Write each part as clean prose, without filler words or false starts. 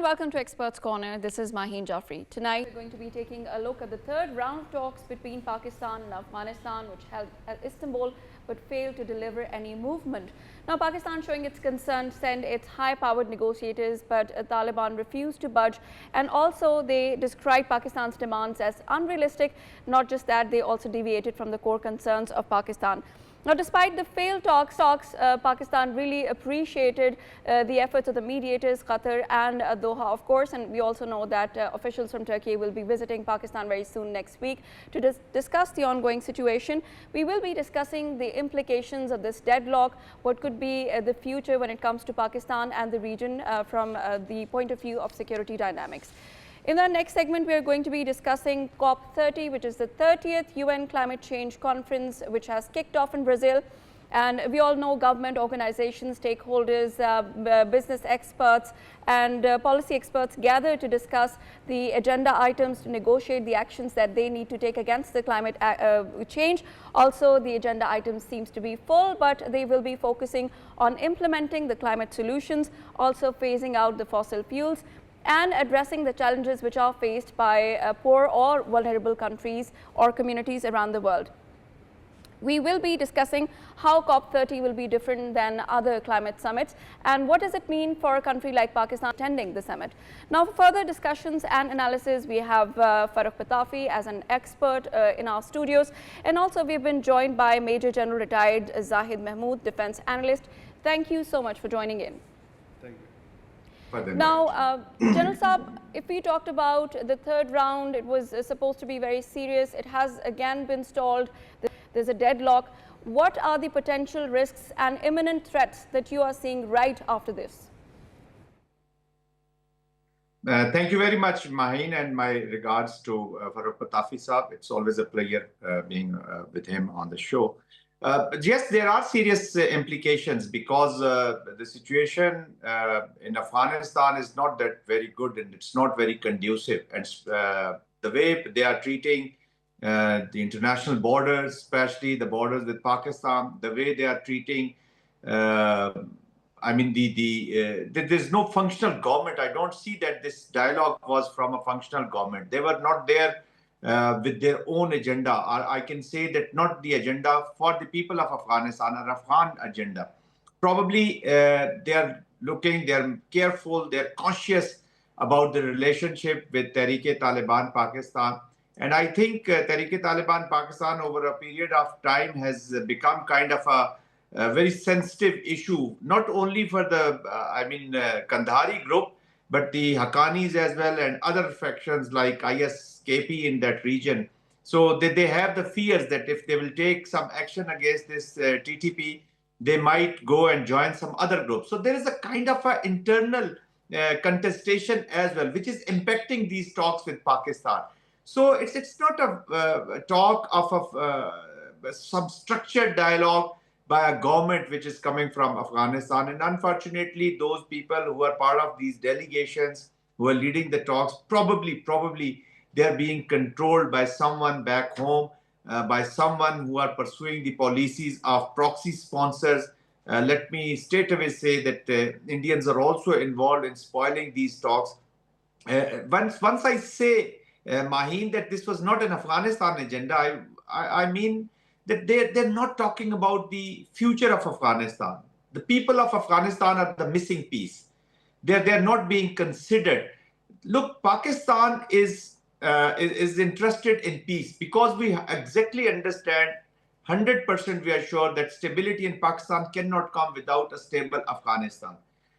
welcome to Experts Corner. This is Maheen Jafri. Tonight we're going to be taking a look at the third round of talks between Pakistan and Afghanistan, which held at Istanbul but failed to deliver any movement. Now, Pakistan, showing its concern, sent its high-powered negotiators, but Taliban refused to budge, and also they described Pakistan's demands as unrealistic. Not just that, they also deviated from the core concerns of Pakistan. Now, despite the failed talks, Pakistan really appreciated the efforts of the mediators, Qatar and Doha, of course. And we also know that officials from Turkey will be visiting Pakistan very soon next week to discuss the ongoing situation. We will be discussing the implications of this deadlock, what could be the future when it comes to Pakistan and the region from the point of view of security dynamics. In the next segment, we are going to be discussing COP30, which is the 30th UN Climate Change Conference, which has kicked off in Brazil. And we all know government organizations, stakeholders, business experts and policy experts gather to discuss the agenda items to negotiate the actions that they need to take against the climate change. Also, the agenda items seems to be full, but they will be focusing on implementing the climate solutions, also phasing out the fossil fuels, and addressing the challenges which are faced by poor or vulnerable countries or communities around the world. We will be discussing how COP30 will be different than other climate summits and what does it mean for a country like Pakistan attending the summit. Now, for further discussions and analysis, we have Farrukh Pitafi as an expert in our studios, and also we've been joined by Major General retired Zahid Mahmood, defense analyst. Thank you so much for joining in. Thank you. Now, General Saab, if we talked about the third round, it was supposed to be very serious. It has again been stalled. There's a deadlock. What are the potential risks and imminent threats that you are seeing right after this? Thank you very much, Maheen, and my regards to Farrukh Pitafi Saab. It's always a pleasure being with him on the show. Yes, there are serious implications because the situation in Afghanistan is not that very good and it's not very conducive. And the way they are treating the international borders, especially the borders with Pakistan, the way they are treating, there's no functional government. I don't see that this dialogue was from a functional government. They were not there with their own agenda, or I can say that not the agenda for the people of Afghanistan or Afghan agenda. Probably they are looking, they are careful, they are conscious about the relationship with Tehreek Taliban Pakistan. And I think Tehreek Taliban Pakistan over a period of time has become kind of a very sensitive issue, not only for the Kandahari group, but the Haqqanis as well and other factions like ISKP in that region. So they have the fears that if they will take some action against this TTP, they might go and join some other groups. So there is a kind of an internal contestation as well, which is impacting these talks with Pakistan. So it's not a talk of some structured dialogue by a government which is coming from Afghanistan. And unfortunately, those people who are part of these delegations who are leading the talks, probably they're being controlled by someone back home, by someone who are pursuing the policies of proxy sponsors. Let me straight away say that Indians are also involved in spoiling these talks. Once I say, Maheen, that this was not an Afghanistan agenda, I mean that they're not talking about the future of Afghanistan. The people of Afghanistan are the missing piece. They're not being considered. Look, Pakistan is interested in peace because we exactly understand 100% we are sure that stability in Pakistan cannot come without a stable Afghanistan.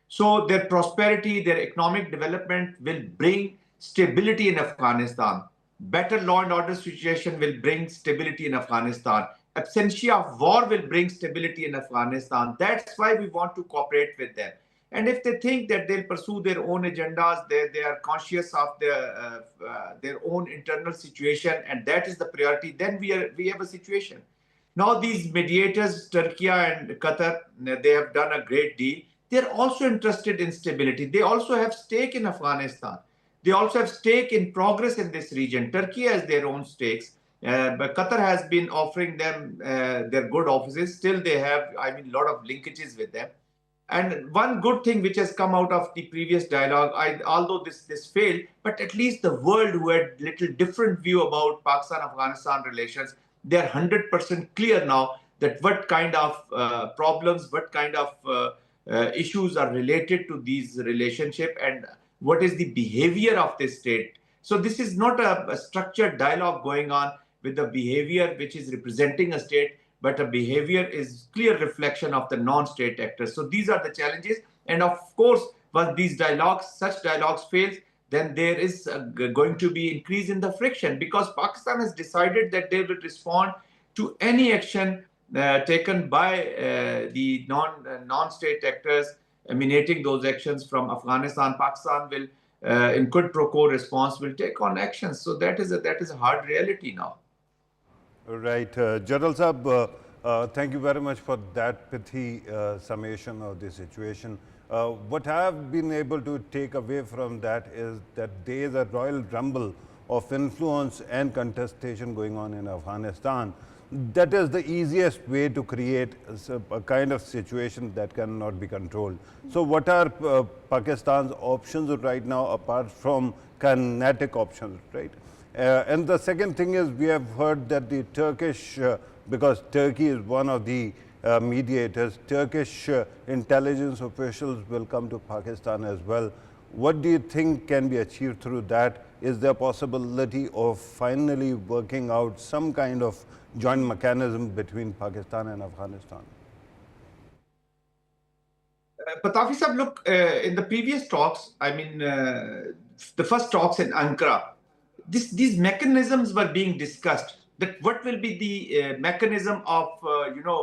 So their prosperity, their economic development will bring stability in Afghanistan. Better law and order situation will bring stability in Afghanistan. Absentia of war will bring stability in Afghanistan. That's why we want to cooperate with them. And if they think that they'll pursue their own agendas, they are conscious of their own internal situation, and that is the priority, then we have a situation. Now these mediators, Turkiye and Qatar, they have done a great deal. They're also interested in stability. They also have stake in Afghanistan. They also have stake in progress in this region. Turkey has their own stakes. But Qatar has been offering them their good offices. Still, they have, a lot of linkages with them. And one good thing which has come out of the previous dialogue, although this failed, but at least the world, who had little different view about Pakistan-Afghanistan relations, they are 100% clear now that what kind of problems, what kind of issues are related to these relationship, and what is the behavior of this state. So this is not a structured dialogue going on with the behavior which is representing a state, but a behavior is clear reflection of the non-state actors. So these are the challenges. And of course, once these dialogues, such dialogues fails, then there is going to be increase in the friction, because Pakistan has decided that they will respond to any action taken by the non-state actors emanating those actions from Afghanistan. Pakistan will, in quid pro quo response, will take on actions. So that is a hard reality now. Right. General Sahab, thank you very much for that pithy summation of the situation. What I have been able to take away from that is that there is a royal rumble of influence and contestation going on in Afghanistan. That is the easiest way to create a kind of situation that cannot be controlled. So what are Pakistan's options right now, apart from kinetic options, right? And the second thing is, we have heard that the Turkish, because Turkey is one of the mediators, Turkish intelligence officials will come to Pakistan as well. What do you think can be achieved through that? Is there a possibility of finally working out some kind of joint mechanism between Pakistan and Afghanistan? Pitafi sahab, look, in the previous talks, I mean, the first talks in Ankara, these mechanisms were being discussed. That what will be the mechanism of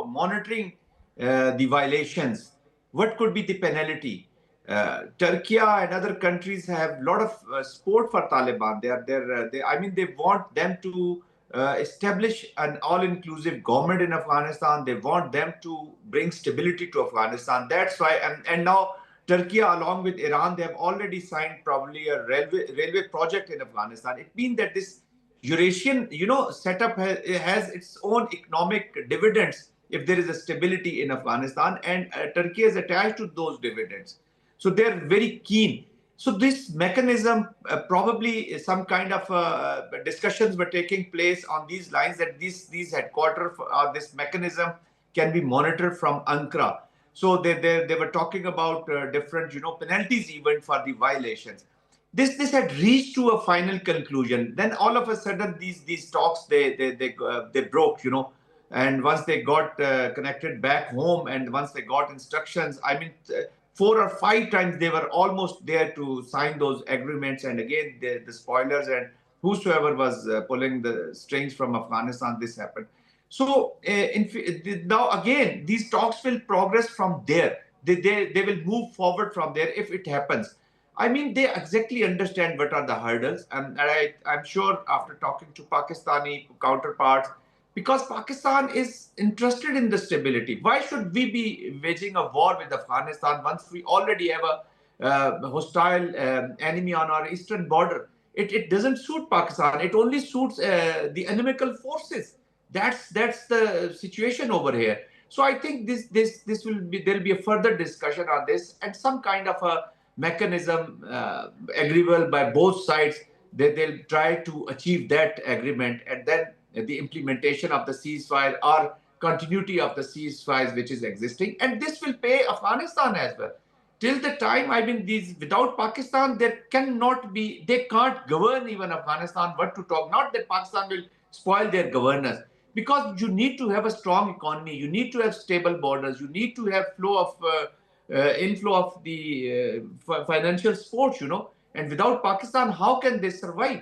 monitoring the violations? What could be the penalty? Turkiye and other countries have a lot of support for Taliban. They want them to establish an all-inclusive government in Afghanistan. They want them to bring stability to Afghanistan. That's why, and now Turkey, along with Iran, they have already signed probably a railway project in Afghanistan. It means that this Eurasian, setup has its own economic dividends if there is a stability in Afghanistan, and Turkey is attached to those dividends. So they're very keen. So this mechanism, probably some kind of discussions were taking place on these lines, that these headquarters or this mechanism can be monitored from Ankara. So they were talking about different penalties even for the violations. This had reached to a final conclusion. Then all of a sudden these talks they broke, and once they got connected back home, and once they got instructions, I mean, 4 or 5 times they were almost there to sign those agreements, and again the spoilers and whosoever was pulling the strings from Afghanistan, this happened. So now again these talks will progress from there. They will move forward from there if it happens. I mean, they exactly understand what are the hurdles, and I'm sure after talking to Pakistani counterparts, because Pakistan is interested in the stability. Why should we be waging a war with Afghanistan once we already have a hostile enemy on our eastern border? It doesn't suit Pakistan. It only suits the inimical forces. That's the situation over here. So I think this will be, there'll be a further discussion on this, and some kind of a mechanism agreeable by both sides. They'll try to achieve that agreement, and then the implementation of the ceasefire or continuity of the ceasefires which is existing, and this will pay Afghanistan as well. Till the time, I mean, without Pakistan, they can't govern even Afghanistan. What to talk? Not that Pakistan will spoil their governance, because you need to have a strong economy, you need to have stable borders, you need to have inflow of the financial support, and without Pakistan, how can they survive?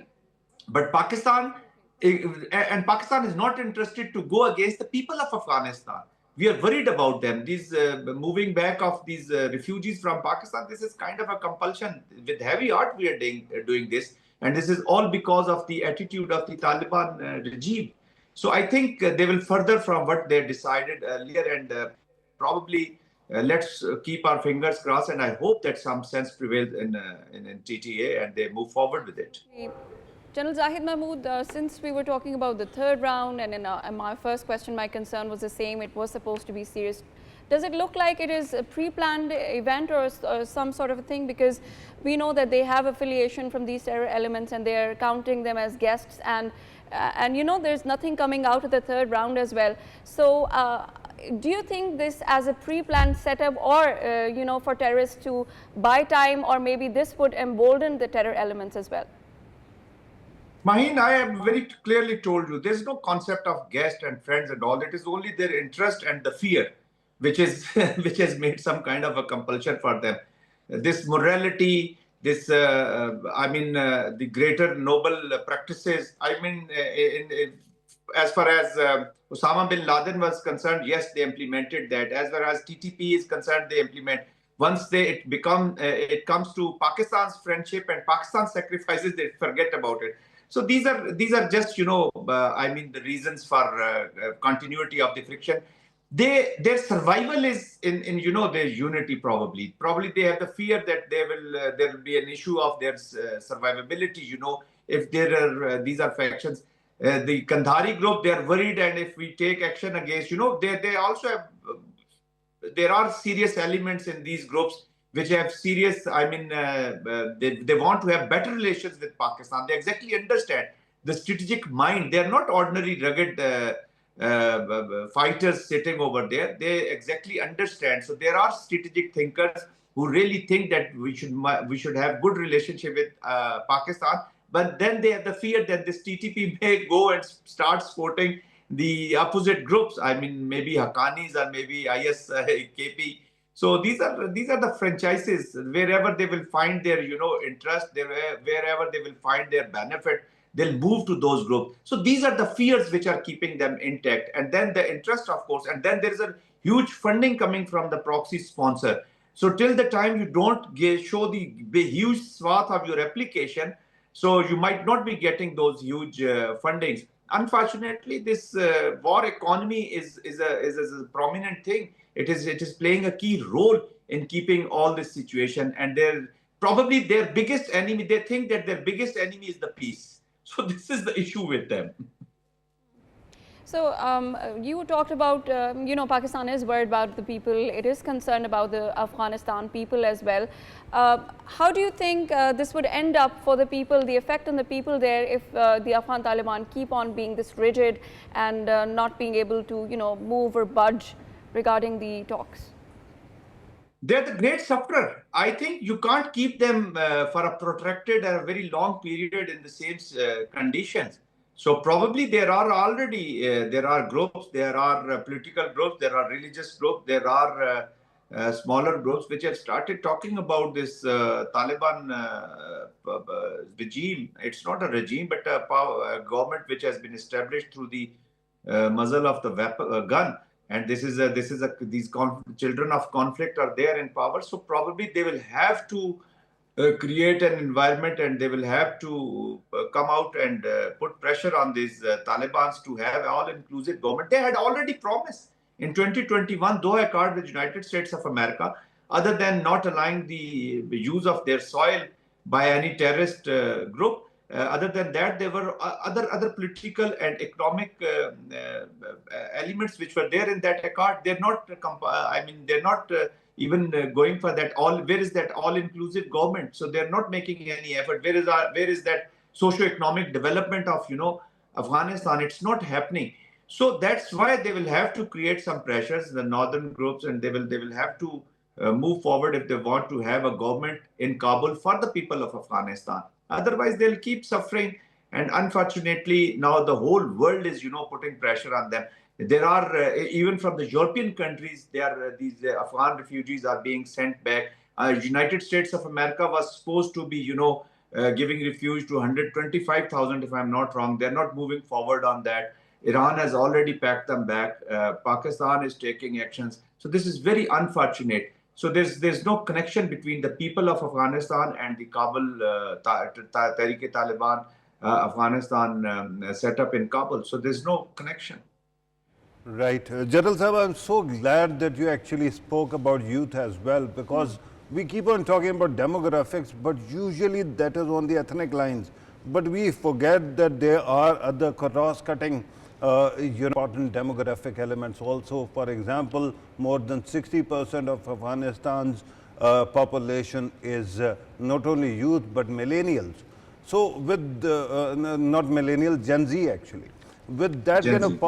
But Pakistan is not interested to go against the people of Afghanistan. We are worried about them. These moving back of these refugees from Pakistan, this is kind of a compulsion. With heavy heart, we are doing this. And this is all because of the attitude of the Taliban regime. So I think they will further from what they decided earlier, and probably let's keep our fingers crossed. And I hope that some sense prevails in TTA and they move forward with it. General Zahid Mahmood, since we were talking about the third round, and in my first question, my concern was the same. It was supposed to be serious Does it look like it is a pre-planned event or some sort of a thing? Because we know that they have affiliation from these terror elements and they are counting them as guests, and you know, there's nothing coming out of the third round as well. So do you think this as a pre-planned setup, or you know, for terrorists to buy time, or maybe this would embolden the terror elements as well? Maheen, I have very clearly told you, there's no concept of guest and friends and all. It is only their interest and the fear, which is which has made some kind of a compulsion for them. This morality, this the greater noble practices. I mean, as far as Osama bin Laden was concerned, yes, they implemented that. As far as TTP is concerned, they implement. Once it comes to Pakistan's friendship and Pakistan's sacrifices, they forget about it. So these are just, you know, the reasons for continuity of the friction. Their survival is in you know, their unity. Probably they have the fear that there will be an issue of their survivability. You know, if there are these are factions. The Kandhari group, they are worried, and if we take action against, you know, they also have. There are serious elements in these groups which have serious, they want to have better relations with Pakistan. They exactly understand the strategic mind. They are not ordinary rugged fighters sitting over there. They exactly understand. So there are strategic thinkers who really think that we should have good relationship with Pakistan. But then they have the fear that this TTP may go and start supporting the opposite groups. I mean, maybe Haqqanis or maybe ISKP. So these are the franchises. Wherever they will find their, you know, interest, wherever they will find their benefit, they'll move to those groups. So these are the fears which are keeping them intact. And then the interest, of course, and then there is a huge funding coming from the proxy sponsor. So till the time you don't show the huge swath of your application, so you might not be getting those huge fundings. Unfortunately, this war economy is a prominent thing. It is playing a key role in keeping all this situation. And they're probably their biggest enemy. They think that their biggest enemy is the peace. So this is the issue with them. So you talked about, you know, Pakistan is worried about the people. It is concerned about the Afghanistan people as well. How do you think this would end up for the people, the effect on the people there, if the Afghan Taliban keep on being this rigid and not being able to, you know, move or budge regarding the talks? They're the great sufferer. I think you can't keep them for a protracted or a very long period in the same conditions. So probably there are already, there are groups, there are political groups, there are religious groups, there are smaller groups which have started talking about this Taliban regime. It's not a regime, but a government which has been established through the muzzle of the gun. And these children of conflict are there in power. So probably they will have to create an environment, and they will have to come out and put pressure on these Talibans to have all-inclusive government. They had already promised in 2021 Doha Accord with the United States of America, other than not allowing the use of their soil by any terrorist group. Other than that, there were other political and economic elements which were there in that accord. They're not. They're not even going for that where is that all-inclusive government? So they're not making any effort. Where is that socio-economic development of, you know, Afghanistan? It's not happening. So that's why they will have to create some pressures, the northern groups, and they will have to move forward if they want to have a government in Kabul for the people of Afghanistan. Otherwise, they'll keep suffering. And unfortunately, now the whole world is, you know, putting pressure on them. There are, even from the European countries, these Afghan refugees are being sent back. United States of America was supposed to be, you know, giving refuge to 125,000, if I'm not wrong. They're not moving forward on that. Iran has already packed them back. Pakistan is taking actions. So this is very unfortunate. So there's no connection between the people of Afghanistan and the Kabul Tehrik-e Taliban Afghanistan setup in Kabul. So there's no connection. Right. General Sahab, I'm so glad that you actually spoke about youth as well, because we keep on talking about demographics, but usually that is on the ethnic lines. But we forget that there are other cross-cutting important demographic elements also. For example, more than 60% of Afghanistan's population is not only youth but millennials. So with not millennial, Gen Z actually. With that Gen kind Z. of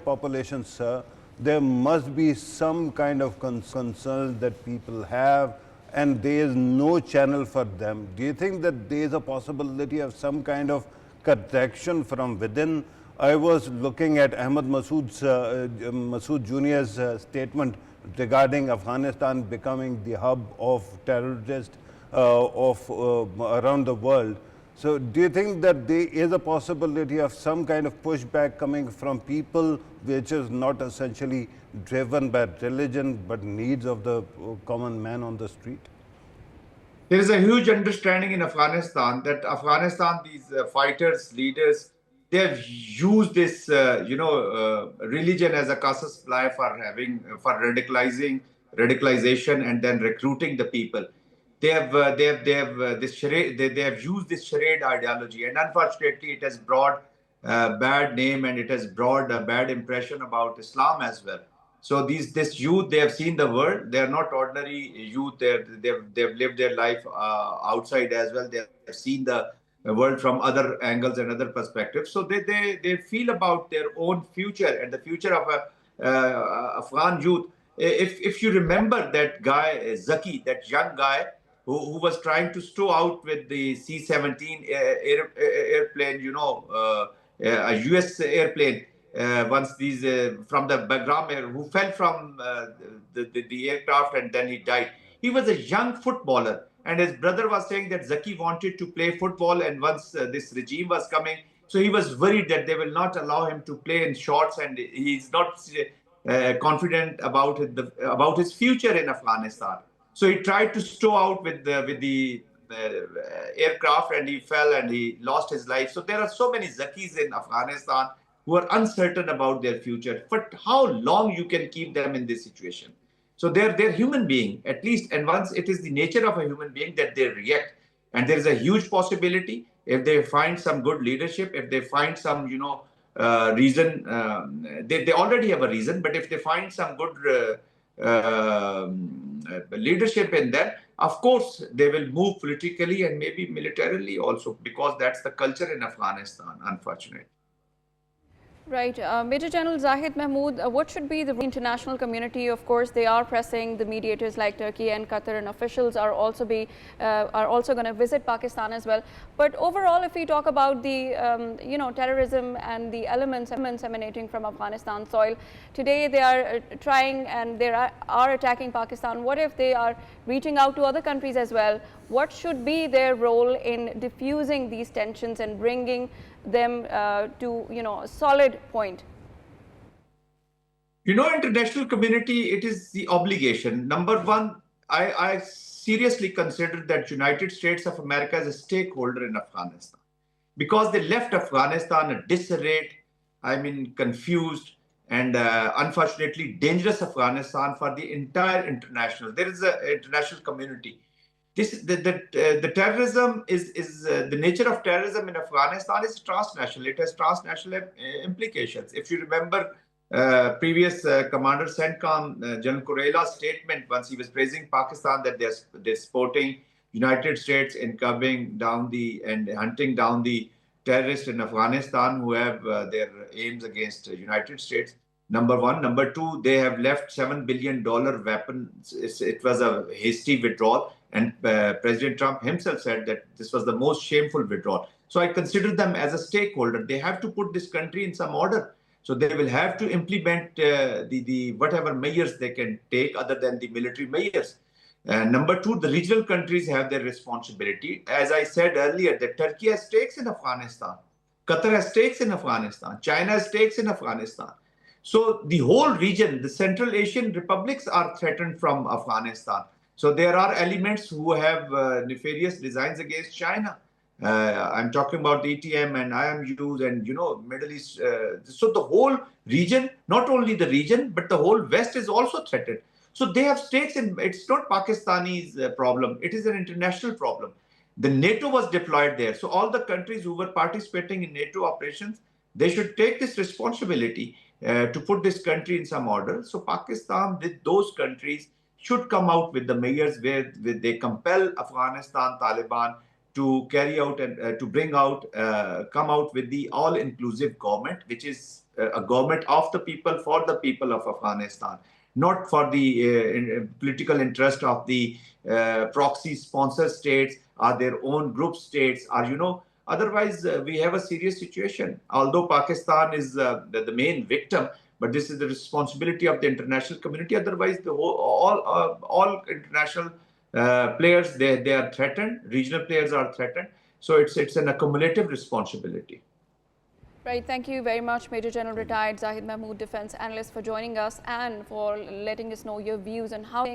population, sir, there must be some kind of concerns that people have, and there is no channel for them. Do you think that there is a possibility of some kind of correction from within? I was looking at Ahmad Masood Jr.'s statement regarding Afghanistan becoming the hub of terrorists around the world. So do you think that there is a possibility of some kind of pushback coming from people which is not essentially driven by religion but needs of the common man on the street? There is a huge understanding in Afghanistan that Afghanistan, these fighters, leaders, they have used this, religion as a casus supply for for radicalization, and then recruiting the people. They have used this charade ideology, and unfortunately, it has brought bad name, and it has brought a bad impression about Islam as well. So this youth, they have seen the world. They are not ordinary youth. They've lived their life outside as well. They have seen the world from other angles and other perspectives. So they feel about their own future and the future of a Afghan youth. If you remember that guy Zaki, that young guy who was trying to stow out with the C-17 airplane, a US airplane. Once these from the background who fell from the aircraft, and then he died. He was a young footballer, and his brother was saying that Zaki wanted to play football, and once this regime was coming, so he was worried that they will not allow him to play in shorts, and he's not confident about his future in Afghanistan. So he tried to stow out with the aircraft, and he fell and he lost his life. So there are so many Zakis in Afghanistan who are uncertain about their future. But how long you can keep them in this situation? So they're human being, at least, and once it is the nature of a human being that they react. And there is a huge possibility, if they find some good leadership, if they find some, reason, they already have a reason, but if they find some good leadership in them, of course, they will move politically and maybe militarily also, because that's the culture in Afghanistan, unfortunately. Right. Major General Zahid Mahmood, what should be the international community? Of course, they are pressing the mediators like Turkey and Qatar, and officials are also going to visit Pakistan as well. But overall, if we talk about the terrorism and the elements emanating from Afghanistan soil, today they are trying and they are attacking Pakistan. What if they are reaching out to other countries as well? What should be their role in diffusing these tensions and bringing them to a solid point? International community, it is the obligation. Number one, I seriously consider that United States of America is a stakeholder in Afghanistan, because they left Afghanistan a disarray, confused, and unfortunately dangerous Afghanistan for the entire international. There is an international community. The terrorism is the nature of terrorism in Afghanistan is transnational. It has transnational implications. If you remember previous Commander CENTCOM, General Kurela's statement once he was praising Pakistan that they're supporting United States in coming down and hunting down the terrorists in Afghanistan who have their aims against United States. Number one. Number two, they have left $7 billion weapons. It was a hasty withdrawal. And President Trump himself said that this was the most shameful withdrawal. So I consider them as a stakeholder. They have to put this country in some order. So they will have to implement the whatever measures they can take other than the military measures. Number two, the regional countries have their responsibility. As I said earlier, that Turkey has stakes in Afghanistan. Qatar has stakes in Afghanistan. China has stakes in Afghanistan. So the whole region, the Central Asian republics are threatened from Afghanistan. So there are elements who have nefarious designs against China. I'm talking about the ETM and IMUs and, Middle East. So the whole region, not only the region, but the whole West is also threatened. So they have stakes in, it's not Pakistani's problem. It is an international problem. The NATO was deployed there. So all the countries who were participating in NATO operations, They should take this responsibility to put this country in some order. So Pakistan, with those countries, should come out with the measures where they compel Afghanistan Taliban to carry out and to bring out, come out with the all-inclusive government, which is a government of the people for the people of Afghanistan, not for the political interest of the proxy sponsor states or their own group states, or otherwise we have a serious situation. Although Pakistan is the main victim, but this is the responsibility of the international community. Otherwise, the whole, all international players, they are threatened. Regional players are threatened. So it's an accumulative responsibility. Right, thank you very much, Major General Retired Zahid Mahmood, Defence Analyst, for joining us and for letting us know your views on how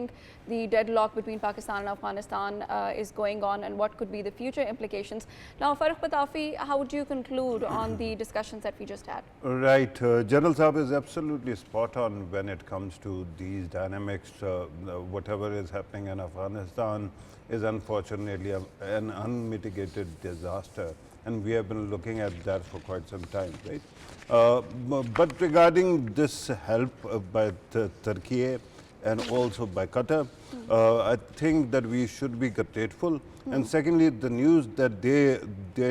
the deadlock between Pakistan and Afghanistan is going on and what could be the future implications. Now, Farrukh Pitafi, how would you conclude on the discussions that we just had? Right, General Saab is absolutely spot on when it comes to these dynamics. Whatever is happening in Afghanistan is unfortunately an unmitigated disaster. And we have been looking at that for quite some time, right? But regarding this help by Turkiye and also by Qatar, I think that we should be grateful. And secondly, the news that their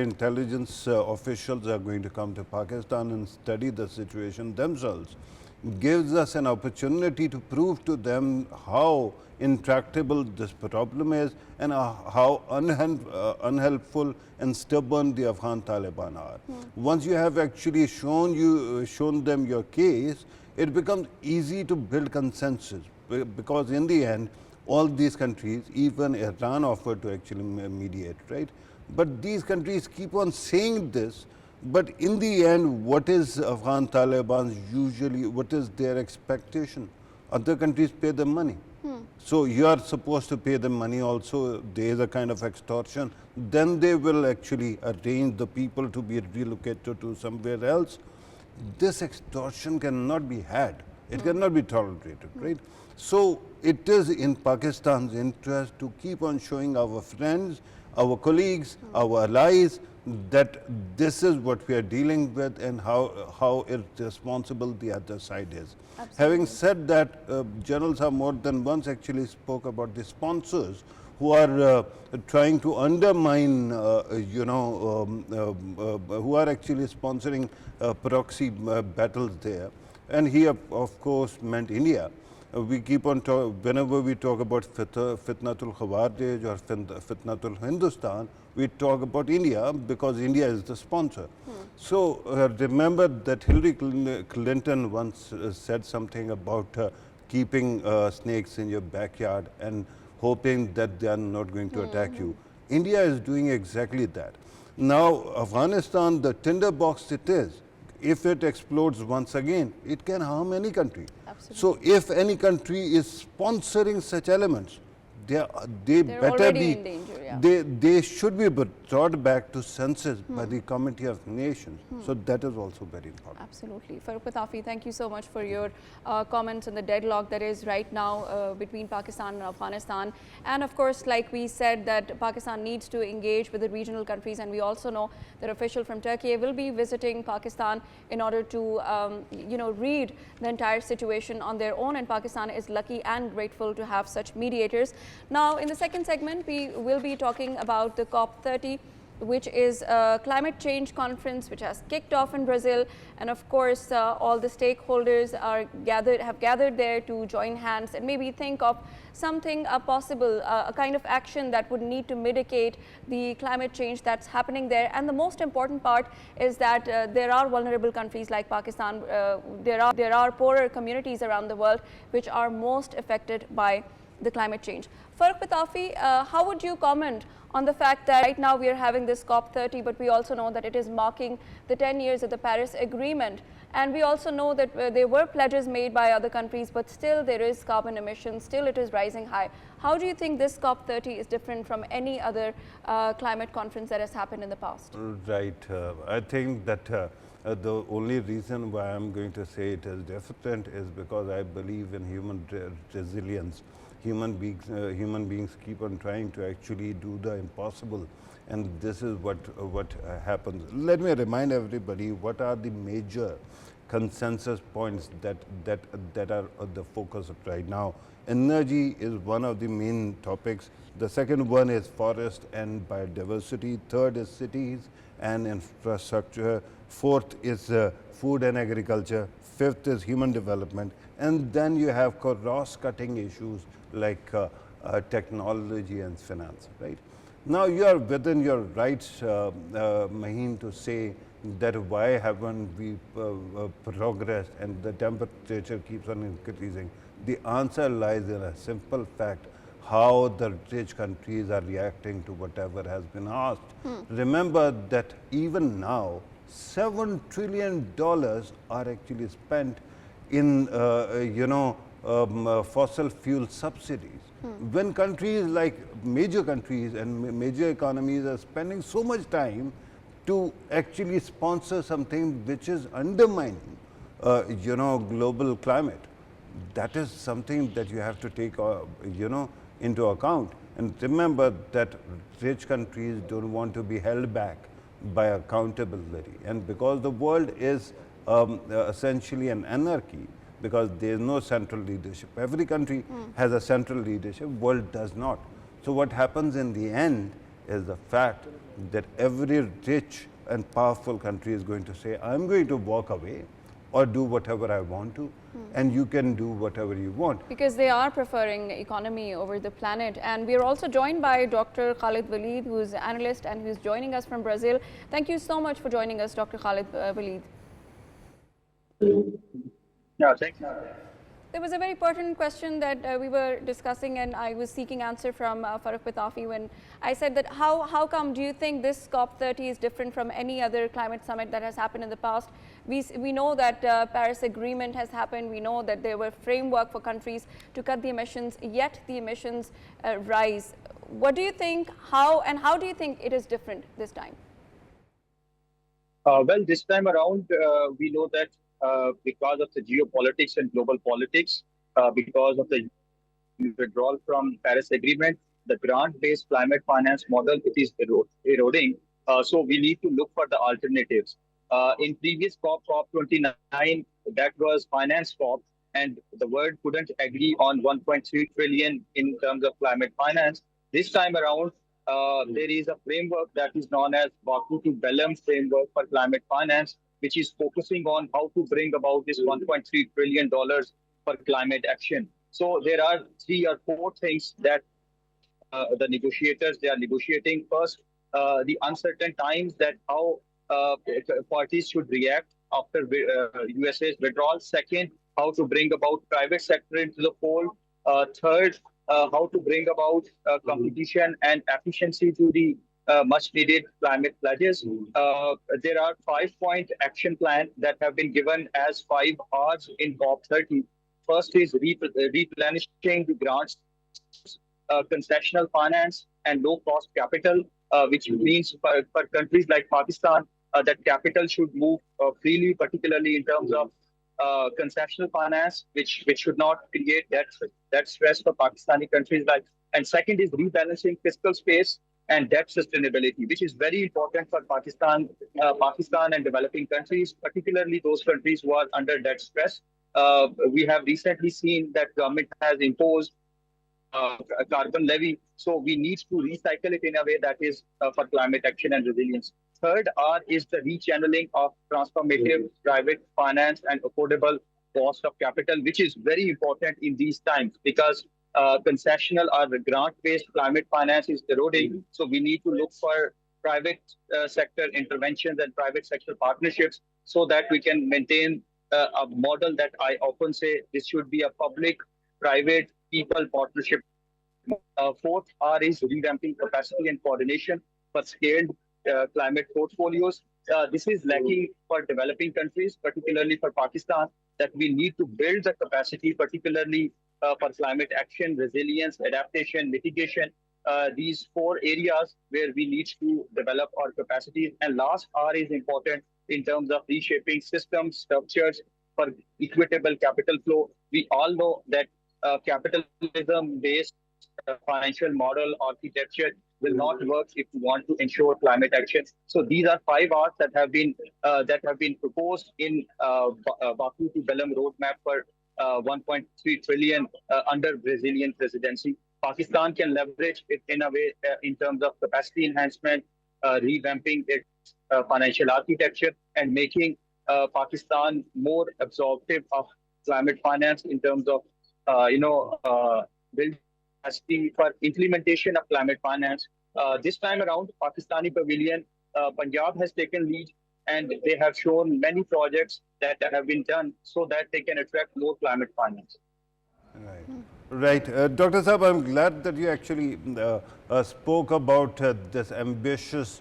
intelligence officials are going to come to Pakistan and study the situation themselves gives us an opportunity to prove to them how intractable this problem is and how unhelpful and stubborn the Afghan Taliban are. Once you have actually shown them your case, it becomes easy to build consensus, because in the end, all these countries, even Iran, offered to actually mediate, right? But these countries keep on saying this. But in the end, what is Afghan Taliban usually, what is their expectation? Other countries pay them money. So you are supposed to pay them money also. There is a kind of extortion. Then they will actually arrange the people to be relocated to somewhere else. This extortion cannot be had. It cannot be tolerated, right? So it is in Pakistan's interest to keep on showing our friends, our colleagues, our allies, that this is what we are dealing with and how irresponsible the other side is. Absolutely. Having said that, generals have more than once actually spoke about the sponsors who are trying to undermine, who are actually sponsoring proxy battles there. And he, of course, meant India. We keep on whenever we talk about Fitnatul Khawarij or Fitnatul Hindustan, we talk about India because India is the sponsor. So remember that Hillary Clinton once said something about keeping snakes in your backyard and hoping that they are not going to attack you. India is doing exactly that. Now, Afghanistan, the tinderbox it is, if it explodes once again, it can harm any country. Absolutely. So if any country is sponsoring such elements, they better be in danger, yeah. They should be brought back to senses by the Committee of Nations. So that is also very important. Absolutely. Farrukh Pitafi, thank you so much for your comments on the deadlock that is right now between Pakistan and Afghanistan. And of course, like we said, that Pakistan needs to engage with the regional countries, and we also know that official from Turkey will be visiting Pakistan in order to read the entire situation on their own, and Pakistan is lucky and grateful to have such mediators. Now, in the second segment, we will be talking about the COP30, which is a climate change conference which has kicked off in Brazil. And of course, all the stakeholders have gathered there to join hands and maybe think of something possible, a kind of action that would need to mitigate the climate change that's happening there. And the most important part is that there are vulnerable countries like Pakistan, there are poorer communities around the world which are most affected by the climate change. Farrukh Pitafi, how would you comment on the fact that right now we are having this COP30, but we also know that it is marking the 10 years of the Paris Agreement, and we also know that there were pledges made by other countries, but still there is carbon emissions, still it is rising high. How do you think this COP30 is different from any other climate conference that has happened in the past? Right. I think that the only reason why I'm going to say it is different is because I believe in human resilience. Human beings keep on trying to actually do the impossible. and this is what happens. Let me remind everybody what are the major consensus points that are the focus right now. Energy is one of the main topics. The second one is forest and biodiversity. Third is cities and infrastructure. Fourth is food and agriculture. Fifth is human development. And then you have cross-cutting issues like technology and finance, right? Now you are within your rights, Maheen, to say that why haven't we progressed and the temperature keeps on increasing. The answer lies in a simple fact: how the rich countries are reacting to whatever has been asked. Remember that even now, $7 trillion are actually spent in, fossil fuel subsidies. When countries like major countries and major economies are spending so much time to actually sponsor something which is undermining, global climate, that is something that you have to take, into account. And remember that rich countries don't want to be held back by accountability. And because the world is essentially an anarchy, because there is no central leadership. Every country has a central leadership, world does not. So what happens in the end is the fact that every rich and powerful country is going to say, I'm going to walk away or do whatever I want to, and you can do whatever you want. Because they are preferring economy over the planet. And we are also joined by Dr. Khalid Waleed, who is an analyst and who is joining us from Brazil. Thank you so much for joining us, Dr. Khalid Waleed. Yeah, thank you. There was a very pertinent question that we were discussing, and I was seeking answer from Farrukh Pitafi when I said that how come do you think this COP30 is different from any other climate summit that has happened in the past? We know that Paris Agreement has happened. We know that there were framework for countries to cut the emissions, yet the emissions rise. What do you think? How do you think it is different this time? Well, this time around, we know that because of the geopolitics and global politics, because of the withdrawal from Paris Agreement, the grant-based climate finance model, it is eroding. So we need to look for the alternatives. In previous COP29, that was finance COP, and the world couldn't agree on 1.3 trillion in terms of climate finance. This time around, there is a framework that is known as Baku to Belém framework for climate finance, which is focusing on how to bring about this $1.3 trillion for climate action. So there are 3 or 4 things that the negotiators, they are negotiating. First, the uncertain times, that how parties should react after USA's withdrawal. Second, how to bring about private sector into the fold. Third, how to bring about competition and efficiency to the much needed climate pledges. There are 5-point action plan that have been given as 5 R's in COP30. First is replenishing the grants, concessional finance and low cost capital, which means for countries like Pakistan, that capital should move freely, particularly in terms of concessional finance, which should not create that stress for Pakistani countries. And second is rebalancing fiscal space and debt sustainability, which is very important for Pakistan and developing countries, particularly those countries who are under debt stress. We have recently seen that government has imposed a carbon levy, so we need to recycle it in a way that is for climate action and resilience. Third R is the rechanneling of transformative private finance and affordable cost of capital, which is very important in these times because concessional or grant-based climate finance is eroding. So we need to look for private sector interventions and private sector partnerships so that we can maintain a model that I often say this should be a public-private people partnership. Fourth R is revamping capacity and coordination for scaled climate portfolios. This is lacking for developing countries, particularly for Pakistan, that we need to build the capacity, particularly for climate action, resilience, adaptation, mitigation. These 4 areas where we need to develop our capacities. And last R is important in terms of reshaping systems, structures for equitable capital flow. We all know that capitalism-based financial model architecture will not work if you want to ensure climate action. So these are 5 R's that have been proposed in Baku to Belem roadmap for 1.3 trillion under Brazilian presidency. Pakistan can leverage it in a way in terms of capacity enhancement, revamping its financial architecture, and making Pakistan more absorptive of climate finance in terms of building capacity for implementation of climate finance. This time around, Pakistani Pavilion, Punjab has taken lead, and they have shown many projects that have been done so that they can attract more climate finance. Right. Right. Dr. Saab, I'm glad that you actually spoke about this ambitious,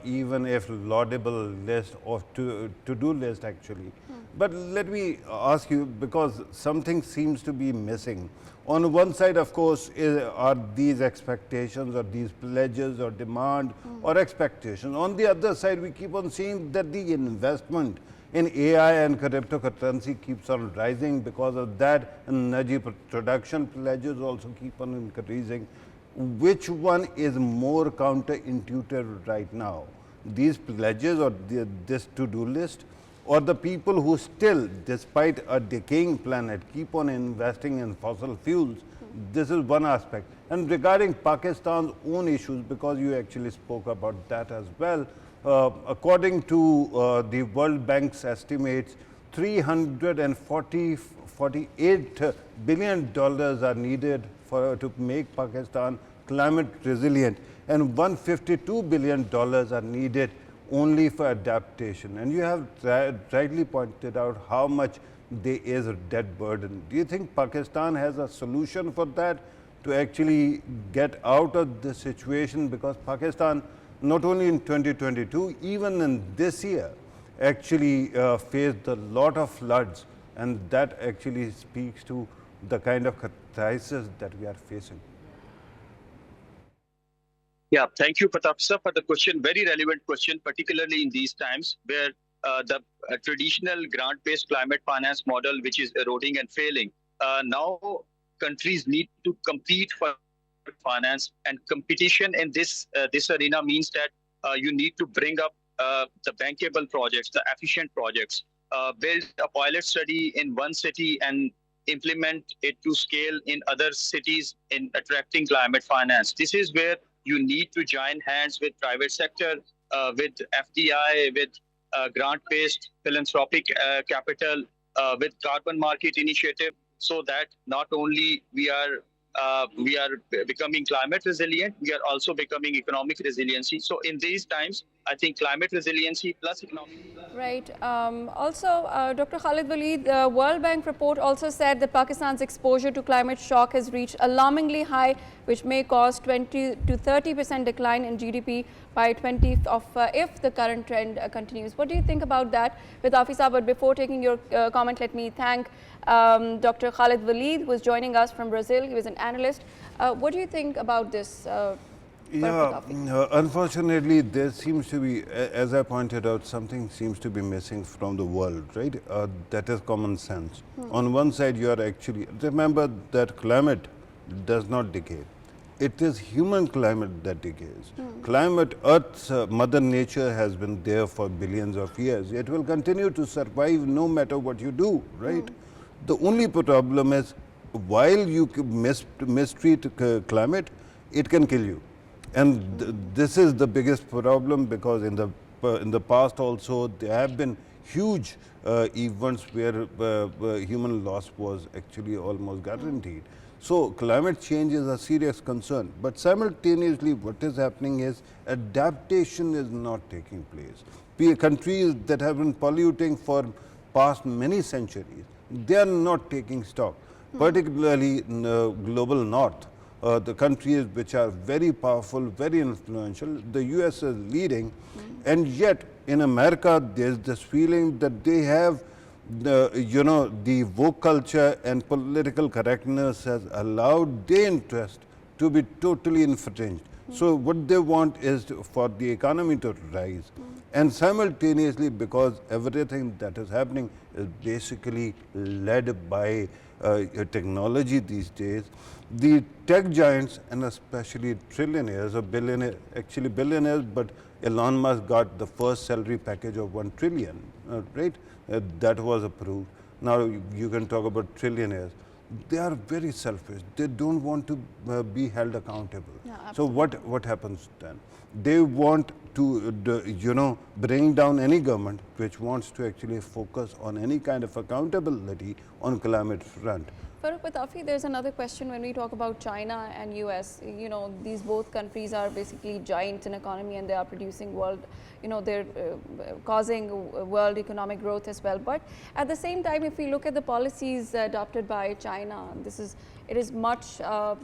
even if laudable list of to-do list actually. But let me ask you, because something seems to be missing. On one side, of course, are these expectations or these pledges or demand or expectations. On the other side, we keep on seeing that the investment in AI and cryptocurrency keeps on rising. Because of that, energy production pledges also keep on increasing. Which one is more counterintuitive right now? These pledges or this to-do list, or the people who still, despite a decaying planet, keep on investing in fossil fuels? This is one aspect. And regarding Pakistan's own issues, because you actually spoke about that as well, according to the World Bank's estimates, $348 billion are needed to make Pakistan climate resilient, and $152 billion are needed only for adaptation. And you have rightly pointed out how much there is a debt burden. Do you think Pakistan has a solution for that, to actually get out of this situation? Because Pakistan, not only in 2022, even in this year, actually faced a lot of floods, and that actually speaks to the kind of crisis that we are facing. Yeah, thank you, Pitafi, for the question. Very relevant question, particularly in these times where the traditional grant-based climate finance model, which is eroding and failing. Now countries need to compete for finance, and competition in this arena means that you need to bring up the bankable projects, the efficient projects, build a pilot study in one city and implement it to scale in other cities in attracting climate finance. This is where you need to join hands with private sector, with FDI, with grant-based philanthropic capital, with carbon market initiative, so that not only we are becoming climate resilient, we are also becoming economic resiliency. So in these times, I think climate resiliency plus economic. Right. Also, Dr. Khalid Waleed, the World Bank report also said that Pakistan's exposure to climate shock has reached alarmingly high, which may cause 20 to 30% decline in GDP by if the current trend continues. What do you think about that? With Afisa, but before taking your comment, let me thank Dr. Khalid Waleed, who is joining us from Brazil. He was an analyst. What do you think about this? Yeah, unfortunately, there seems to be, as I pointed out, something seems to be missing from the world, right? That is common sense. On one side, you are actually, remember that climate does not decay. It is human climate that decays. Climate, Earth's mother nature has been there for billions of years. It will continue to survive no matter what you do, right? The only problem is, while you mistreat climate, it can kill you. And this is the biggest problem, because in the past also there have been huge events where human loss was actually almost guaranteed. So climate change is a serious concern, but simultaneously what is happening is adaptation is not taking place. Countries that have been polluting for past many centuries, they are not taking stock, particularly in global north. The countries which are very powerful, very influential, the US is leading, and yet in America there's this feeling that they have the woke culture and political correctness has allowed their interest to be totally infringed. So what they want is for the economy to rise. And simultaneously, because everything that is happening is basically led by technology these days, the tech giants and especially trillionaires or billionaires, actually billionaires, but Elon Musk got the first salary package of 1 trillion, right? That was approved. Now you can talk about trillionaires. They are very selfish. They don't want to be held accountable. Yeah, so what happens then? They want to bring down any government which wants to actually focus on any kind of accountability on climate front. Farrukh, Pitafi, there's another question when we talk about China and US. You know, these both countries are basically giants in economy and they are producing world, they're causing world economic growth as well. But at the same time, if we look at the policies adopted by China, it is much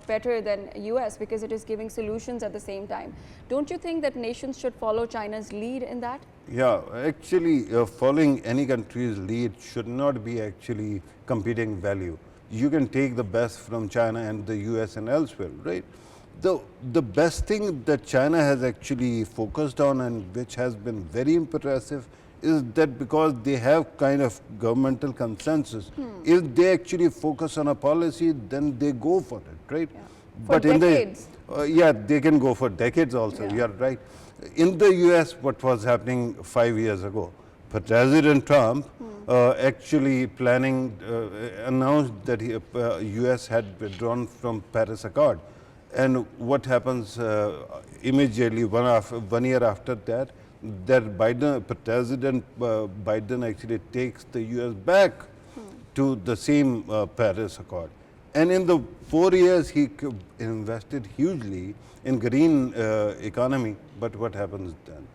better than US because it is giving solutions at the same time. Don't you think that nations should follow China's lead in that? Yeah, actually following any country's lead should not be actually competing value. You can take the best from China and the US and elsewhere, right? The best thing that China has actually focused on and which has been very impressive is that because they have kind of governmental consensus, if they actually focus on a policy, then they go for it, right? Yeah. But decades. yeah, they can go for decades also, Yeah. you are right. In the US, what was happening 5 years ago, President Trump actually announced that US had withdrawn from Paris Accord. And what happens immediately, 1 year after that, President Biden actually takes the US back to the same Paris Accord. And in the 4 years, he invested hugely in green economy. But what happens then?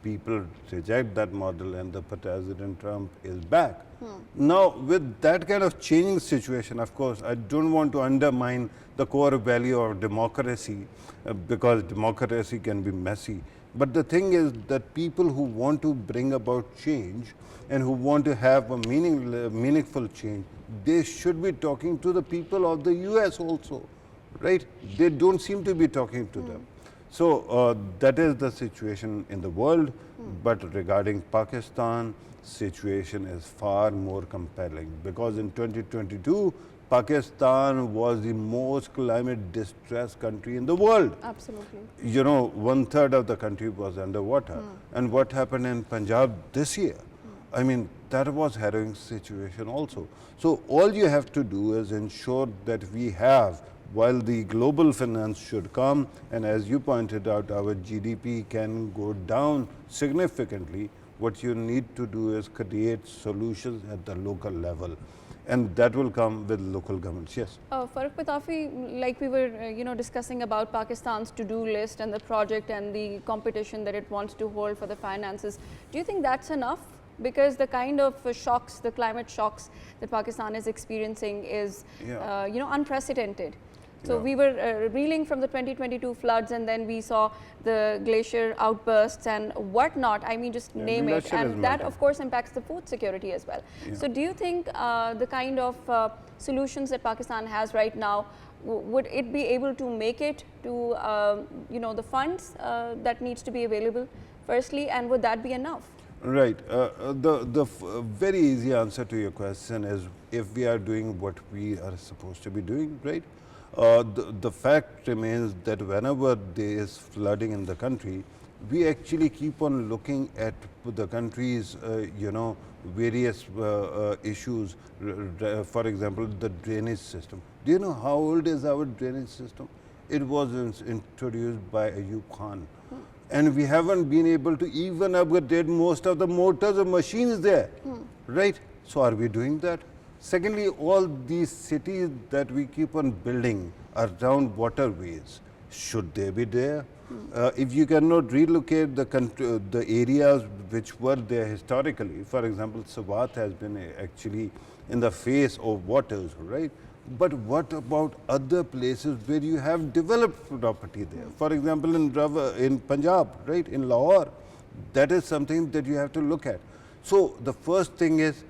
People reject that model and the President Trump is back. Now, with that kind of changing situation, of course, I don't want to undermine the core value of democracy because democracy can be messy. But the thing is that people who want to bring about change and who want to have a meaningful change, they should be talking to the people of the US also, right? They don't seem to be talking to them. So that is the situation in the world, but regarding Pakistan, situation is far more compelling because in 2022, Pakistan was the most climate distressed country in the world. Absolutely. 1/3 of the country was underwater. And what happened in Punjab this year? I mean, that was harrowing situation also. So all you have to do is ensure that we have, while the global finance should come, and as you pointed out, our GDP can go down significantly, what you need to do is create solutions at the local level. And that will come with local governments, yes. Farrukh, Pitafi, like we were discussing about Pakistan's to-do list and the project and the competition that it wants to hold for the finances, do you think that's enough? Because the kind of shocks, the climate shocks that Pakistan is experiencing is, unprecedented. So we were reeling from the 2022 floods, and then we saw the glacier outbursts and whatnot. I mean, just name it. And that, of course, impacts the food security as well. Yeah. So do you think the kind of solutions that Pakistan has right now, would it be able to make it to, the funds that needs to be available, firstly, and would that be enough? Right. The very easy answer to your question is if we are doing what we are supposed to be doing, right? The fact remains that whenever there is flooding in the country, we actually keep on looking at the country's, various issues. For example, the drainage system. Do you know how old is our drainage system? It was introduced by Ayub Khan. And we haven't been able to even upgrade most of the motors or machines there, right? So are we doing that? Secondly, all these cities that we keep on building around waterways, should they be there? If you cannot relocate the areas which were there historically, for example, Swat has been actually in the face of waters, right? But what about other places where you have developed property there? For example, in Punjab, right, in Lahore, that is something that you have to look at. So the first thing is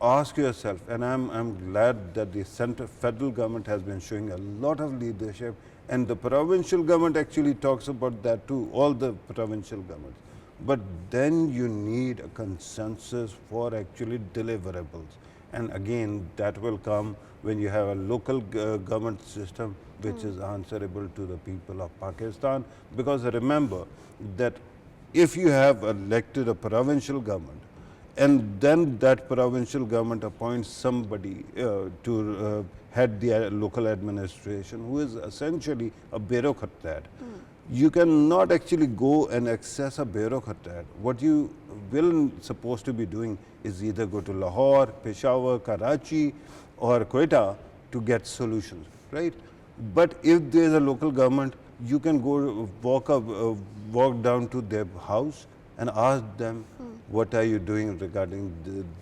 ask yourself, and I'm glad that the federal government has been showing a lot of leadership, and the provincial government actually talks about that too, all the provincial governments. but then you need a consensus for actually deliverables. And again, that will come when you have a local government system which is answerable to the people of Pakistan. Because remember that if you have elected a provincial government, and then that provincial government appoints somebody to head the local administration who is essentially a bureaucrat. You cannot actually go and access a bureaucrat. What you will supposed to be doing is either go to Lahore, Peshawar, Karachi or Quetta to get solutions, right? But if there is a local government, you can go walk down to their house and ask them, what are you doing regarding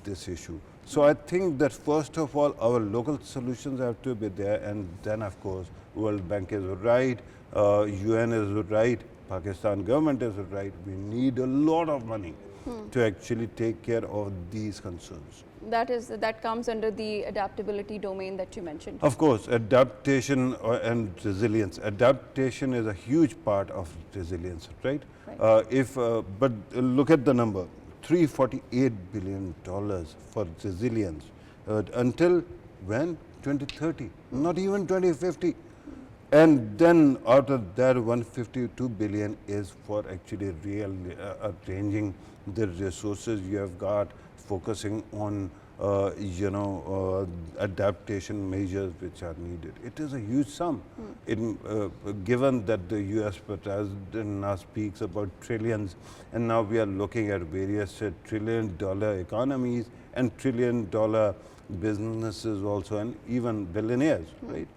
this issue? So I think that first of all, our local solutions have to be there, and then of course, World Bank is right, UN is right, Pakistan government is right. We need a lot of money to actually take care of these concerns. That comes under the adaptability domain that you mentioned. Of course, adaptation and resilience. Adaptation is a huge part of resilience, right? But look at the number, $348 billion for resilience until when? 2030, not even 2050. And then out of that, 152 billion is for actually arranging the resources you have got, focusing on adaptation measures which are needed. It is a huge sum. Given that the US president now speaks about trillions, and now we are looking at various trillion-dollar economies and trillion-dollar businesses also, and even billionaires, right?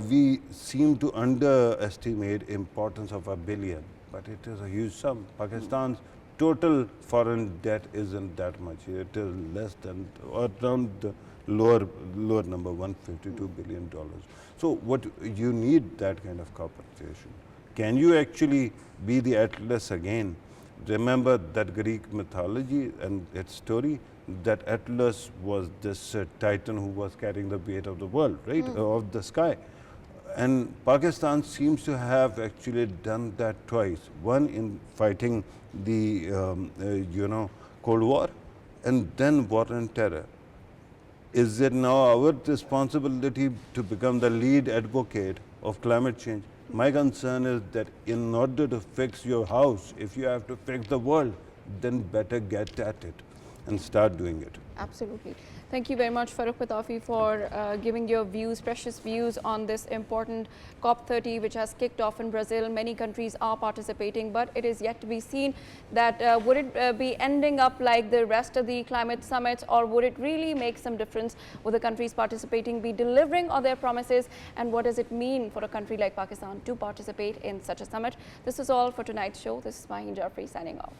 We seem to underestimate importance of $1 billion, but it is a huge sum. Pakistan's total foreign debt isn't that much. It is less than, or around the lower number, $152 billion. So what you need that kind of cooperation. Can you actually be the Atlas again? Remember that Greek mythology and its story, that Atlas was this titan who was carrying the weight of the world, right, of the sky. And Pakistan seems to have actually done that twice. One in fighting the Cold War, and then war on terror. Is it now our responsibility to become the lead advocate of climate change? My concern is that in order to fix your house, if you have to fix the world, then better get at it and start doing it. Absolutely. Thank you very much, Farrukh Pitafi, for giving your views, precious views on this important COP30, which has kicked off in Brazil. Many countries are participating, but it is yet to be seen that would it be ending up like the rest of the climate summits, or would it really make some difference? Would the countries participating be delivering on their promises? And what does it mean for a country like Pakistan to participate in such a summit? This is all for tonight's show. This is Maheen Jafri signing off.